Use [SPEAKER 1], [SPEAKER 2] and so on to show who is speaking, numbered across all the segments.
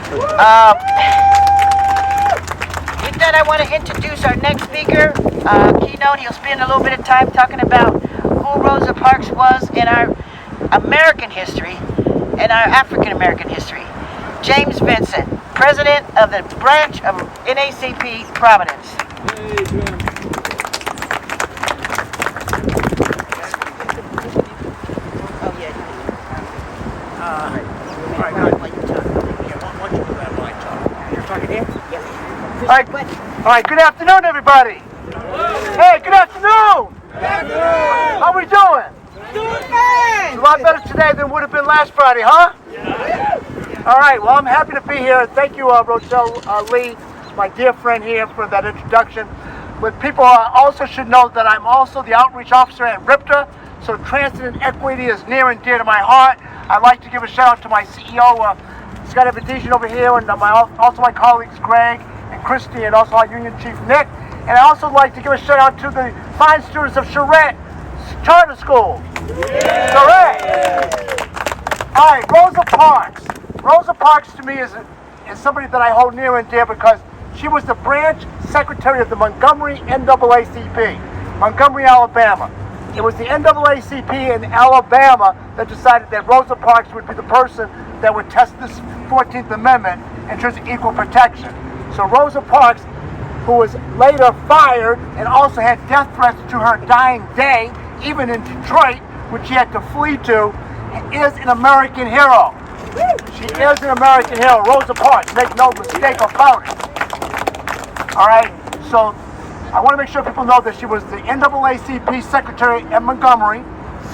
[SPEAKER 1] With that, I want to introduce our next speaker, keynote. He'll spend a little bit of time talking about who Rosa Parks was in our American history and our African American history. James Vinson, president of the branch of NAACP Providence.
[SPEAKER 2] Hey, Jim.
[SPEAKER 3] All right, good afternoon, everybody. Hey, good afternoon. How we doing? It's a lot better today than would have been last Friday, huh? All right, well, I'm happy to be here. Thank you, Rochelle Lee, my dear friend here, for that introduction. But people also should know that I'm also the outreach officer at RIPTA, so transit and equity is near and dear to my heart. I'd like to give a shout out to my CEO, Scott Avedisian over here, and also my colleagues Greg and Christy, and also our union chief Nick. And I also like to give a shout out to the fine students of Chariho Charter School. Correct. All right, Rosa Parks. Rosa Parks to me is somebody that I hold near and dear because she was the branch secretary of the Montgomery NAACP, Montgomery, Alabama. It was the NAACP in Alabama that decided that Rosa Parks would be the person that would test this 14th Amendment in terms of equal protection. So Rosa Parks, who was later fired and also had death threats to her dying day, even in Detroit, which she had to flee to, is an American hero. She is an American hero, Rosa Parks, make no mistake about it. All right, so I want to make sure people know that she was the NAACP secretary at Montgomery,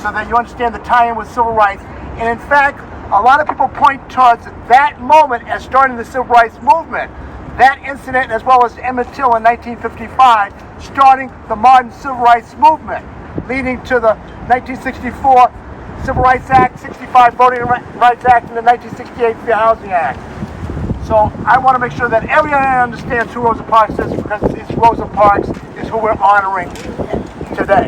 [SPEAKER 3] so that you understand the tie-in with civil rights. And in fact, a lot of people point towards that moment as starting the civil rights movement. That incident, as well as Emmett Till in 1955, starting the modern civil rights movement, leading to the 1964 Civil Rights Act, 65 Voting Rights Act, and the 1968 Fair Housing Act. So I want to make sure that everyone understands who Rosa Parks is, because it's Rosa Parks is who we're honoring today.